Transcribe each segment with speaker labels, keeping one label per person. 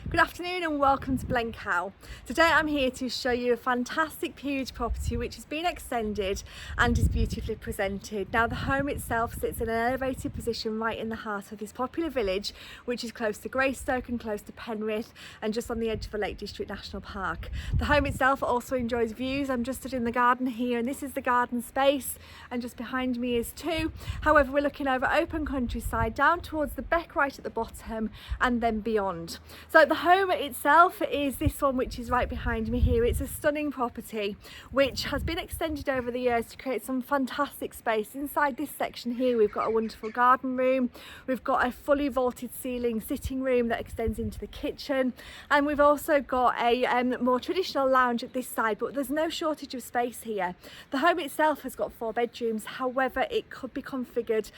Speaker 1: Good afternoon and welcome to Blencow. Today I'm here to show you a fantastic period property which has been extended and is beautifully presented. Now the home itself sits in an elevated position right in the heart of this popular village, which is close to Greystoke and close to Penrith and just on the edge of the Lake District National Park. The home itself also enjoys views. I'm just stood in the garden here and this is the garden space, and just behind me is too. However, we're looking over open countryside down towards the beck right at the bottom and then beyond. So the home itself is this one, which is right behind me here. It's a stunning property which has been extended over the years to create some fantastic space. Inside this section here we've got a wonderful garden room, we've got a fully vaulted ceiling sitting room that extends into the kitchen, and we've also got a more traditional lounge at this side, but there's no shortage of space here. The home itself has got 4 bedrooms, however it could be configured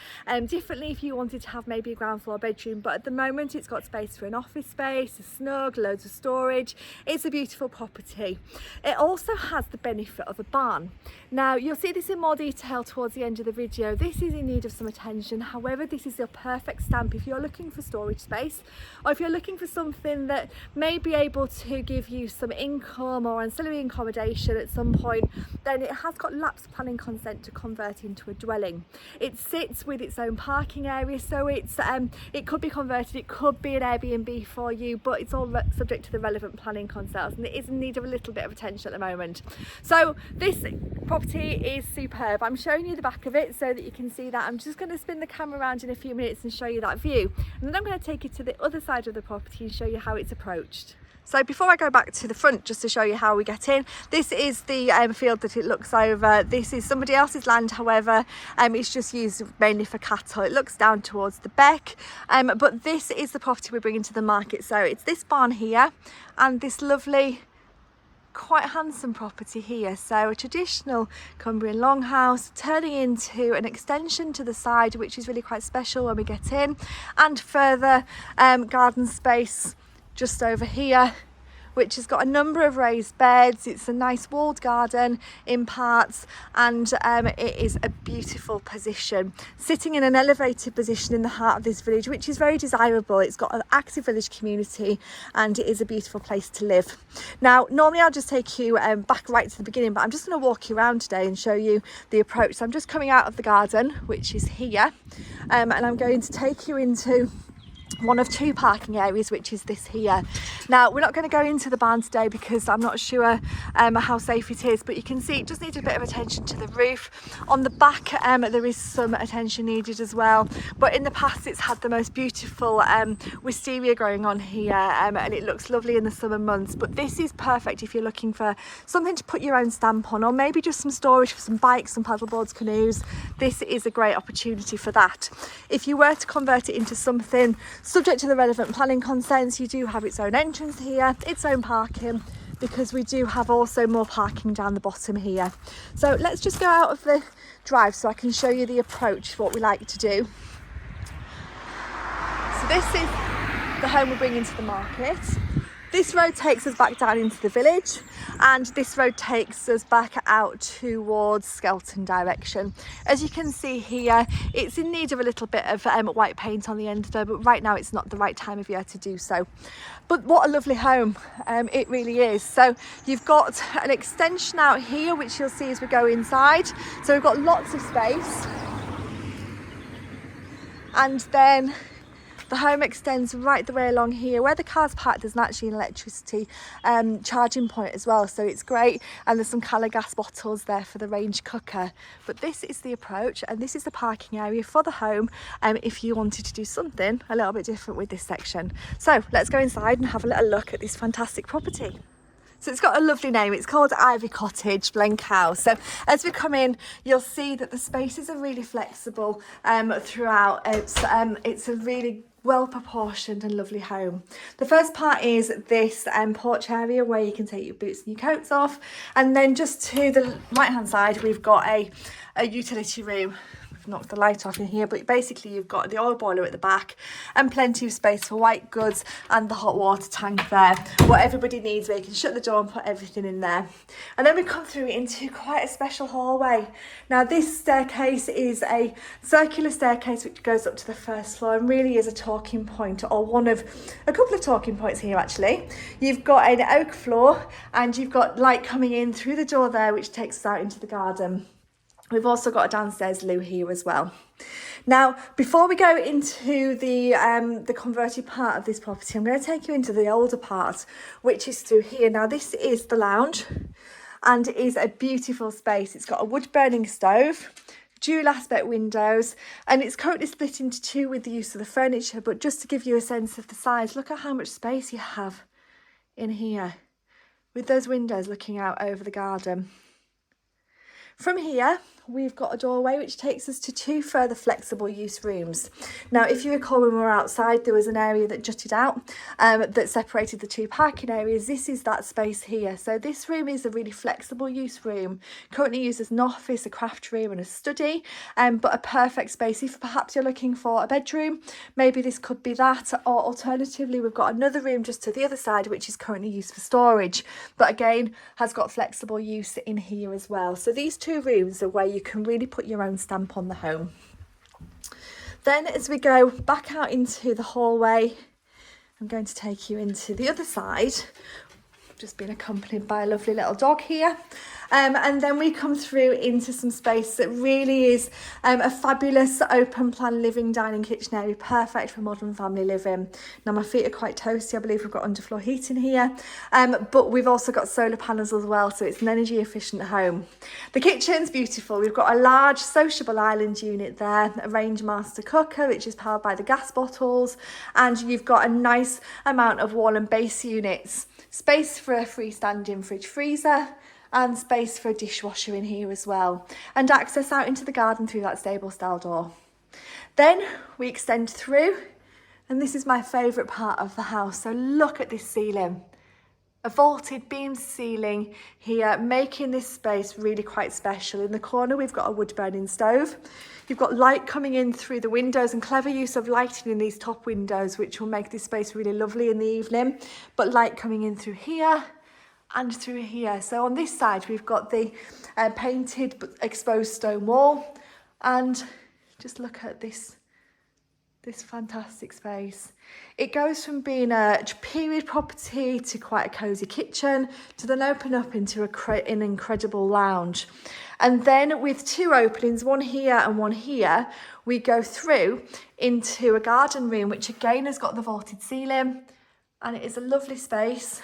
Speaker 1: differently if you wanted to have maybe a ground floor bedroom, but at the moment it's got space for an office space, a snug, loads of storage. It's a beautiful property. It also has the benefit of a barn. Now you'll see this in more detail towards the end of the video. This is in need of some attention. However, this is your perfect stamp if you're looking for storage space, or if you're looking for something that may be able to give you some income or ancillary accommodation at some point. Then it has got lapsed planning consent to convert into a dwelling. It sits with its own parking area, so it could be converted, it could be an Airbnb for you, but it's all subject to the relevant planning consents, and it is in need of a little bit of attention at the moment. So this property is superb. I'm showing you the back of it so that you can see that. I'm just going to spin the camera around in a few minutes and show you that view, and then I'm going to take you to the other side of the property and show you how it's approached. So before I go back to the front, just to show you how we get in, this is the field that it looks over. This is somebody else's land, however, it's just used mainly for cattle. It looks down towards the beck, but this is the property we're bringing to the market. So it's this barn here and this lovely, quite handsome property here. So a traditional Cumbrian longhouse turning into an extension to the side, which is really quite special when we get in, and further garden space just over here, which has got a number of raised beds. It's a nice walled garden in parts, and it is a beautiful position, sitting in an elevated position in the heart of this village, which is very desirable. It's got an active village community and it is a beautiful place to live. Now normally I'll just take you back right to the beginning, but I'm just going to walk you around today and show you the approach. So I'm just coming out of the garden, which is here, and I'm going to take you into one of 2 parking areas, which is this here. Now we're not going to go into the barn today because I'm not sure how safe it is, but you can see it just needs a bit of attention to the roof. On the back there is some attention needed as well, but in the past it's had the most beautiful wisteria growing on here, and it looks lovely in the summer months. But this is perfect if you're looking for something to put your own stamp on, or maybe just some storage for some bikes, some paddleboards, canoes. This is a great opportunity for that. If you were to convert it into something subject to the relevant planning consents, you do have its own entrance here, its own parking, because we do have also more parking down the bottom here. So let's just go out of the drive so I can show you the approach, what we like to do. So this is the home we're bringing to the market. This road takes us back down into the village, and this road takes us back out towards Skelton direction. As you can see here, it's in need of a little bit of white paint on the end there, but right now it's not the right time of year to do so. But what a lovely home it really is. So you've got an extension out here, which you'll see as we go inside. So we've got lots of space, and then the home extends right the way along here. Where the car's parked, there's actually an electricity charging point as well, so it's great. And there's some colour gas bottles there for the range cooker. But this is the approach, and this is the parking area for the home if you wanted to do something a little bit different with this section. So let's go inside and have a little look at this fantastic property. So it's got a lovely name. It's called Ivy Cottage, Blencow. So as we come in, you'll see that the spaces are really flexible throughout. It's a really well proportioned and lovely home. The first part is this porch area where you can take your boots and your coats off, and then just to the right hand side we've got a utility room knock the light off in here, but basically you've got the oil boiler at the back and plenty of space for white goods and the hot water tank there. What everybody needs, where you can shut the door and put everything in there. And then we come through into quite a special hallway. Now this staircase is a circular staircase which goes up to the first floor and really is a talking point, or one of a couple of talking points here actually. You've got an oak floor and you've got light coming in through the door there, which takes us out into the garden. We've also got a downstairs loo here as well. Now, before we go into the converted part of this property, I'm going to take you into the older part, which is through here. Now, this is the lounge, and it is a beautiful space. It's got a wood burning stove, dual aspect windows, and it's currently split into two with the use of the furniture. But just to give you a sense of the size, look at how much space you have in here with those windows looking out over the garden. From here, we've got a doorway which takes us to two further flexible use rooms. Now, if you recall, when we were outside, there was an area that jutted out that separated the two parking areas. This is that space here. So this room is a really flexible use room, currently used as an office, a craft room and a study, but a perfect space if perhaps you're looking for a bedroom. Maybe this could be that, or alternatively, we've got another room just to the other side which is currently used for storage, but again has got flexible use in here as well. So these two rooms are where you can really put your own stamp on the home. Then as we go back out into the hallway, I'm going to take you into the other side. Just been accompanied by a lovely little dog here. And then we come through into some space that really is a fabulous open plan living, dining, kitchen area, perfect for modern family living. Now my feet are quite toasty. I believe we've got underfloor heating here, but we've also got solar panels as well, so it's an energy efficient home. The kitchen's beautiful. We've got a large sociable island unit there, a range master cooker which is powered by the gas bottles, and you've got a nice amount of wall and base units, space for a freestanding fridge freezer, and space for a dishwasher in here as well, and access out into the garden through that stable style door. Then we extend through, and this is my favourite part of the house. So look at this ceiling, a vaulted beam ceiling here, making this space really quite special. In the corner we've got a wood burning stove. You've got light coming in through the windows, and clever use of lighting in these top windows which will make this space really lovely in the evening, but light coming in through here and through here. So on this side we've got the painted but exposed stone wall, and just look at this fantastic space. It goes from being a period property to quite a cosy kitchen, to then open up into an incredible lounge. And then with two openings, one here and one here, we go through into a garden room which again has got the vaulted ceiling, and it is a lovely space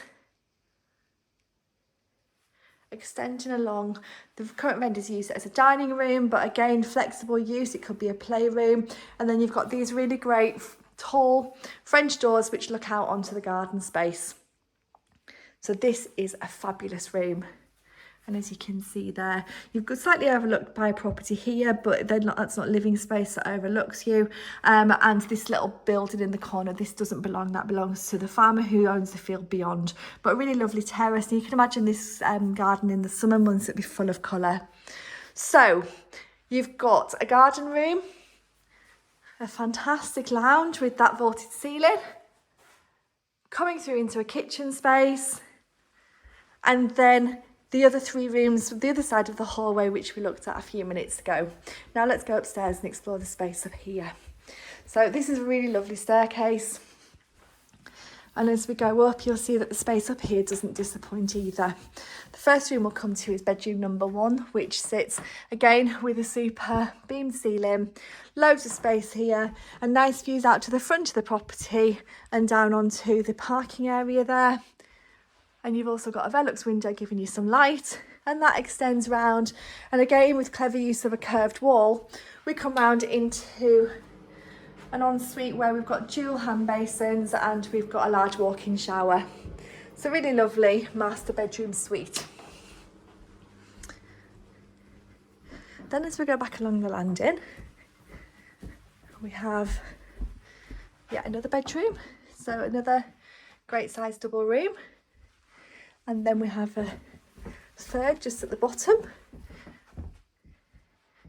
Speaker 1: extending along. The current vendors use it as a dining room, but again, flexible use. It could be a playroom. And then you've got these really great tall French doors which look out onto the garden space. So this is a fabulous room. And as you can see there, you've got slightly overlooked by a property here, but that's not living space that overlooks you. And this little building in the corner, this doesn't belong, that belongs to the farmer who owns the field beyond. But a really lovely terrace. And you can imagine this garden in the summer months, it'd be full of colour. So you've got a garden room, a fantastic lounge with that vaulted ceiling, coming through into a kitchen space, and then the other three rooms, the other side of the hallway, which we looked at a few minutes ago. Now let's go upstairs and explore the space up here. So this is a really lovely staircase. And as we go up, you'll see that the space up here doesn't disappoint either. The first room we'll come to is bedroom number 1, which sits again with a super beamed ceiling, loads of space here, and nice views out to the front of the property and down onto the parking area there. And you've also got a Velux window giving you some light, and that extends round. And again, with clever use of a curved wall, we come round into an ensuite where we've got dual hand basins and we've got a large walk-in shower. It's a really lovely master bedroom suite. Then as we go back along the landing, we have yet another bedroom. So another great sized double room. And then we have a third just at the bottom.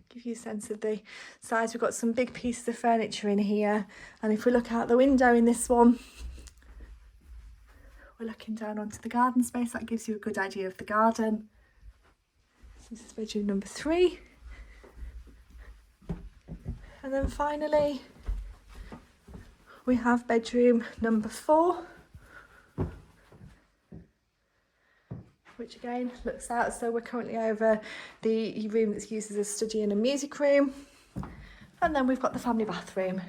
Speaker 1: Give you a sense of the size. We've got some big pieces of furniture in here, and if we look out the window in this one, we're looking down onto the garden space. That gives you a good idea of the garden. This is bedroom number 3. And then finally, we have bedroom number 4, which again looks out. So we're currently over the room that's used as a study and a music room. And then we've got the family bathroom.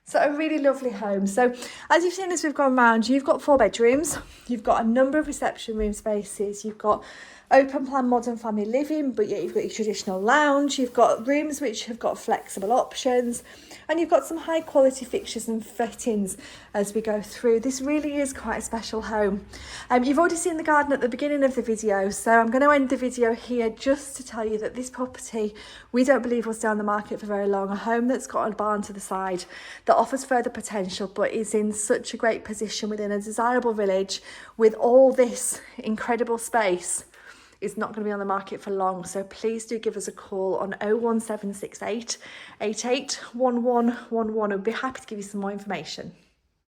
Speaker 1: So a really lovely home. So as you've seen as we've gone round, you've got 4 bedrooms, you've got a number of reception room spaces, you've got open plan modern family living, but yet you've got your traditional lounge, you've got rooms which have got flexible options, and you've got some high quality fixtures and fittings as we go through. This really is quite a special home. You've already seen the garden at the beginning of the video, so I'm going to end the video here just to tell you that this property we don't believe will stay on the market for very long. A home that's got a barn to the side that offers further potential but is in such a great position within a desirable village with all this incredible space is not going to be on the market for long. So please do give us a call on 01768 881111. We'll be happy to give you some more information.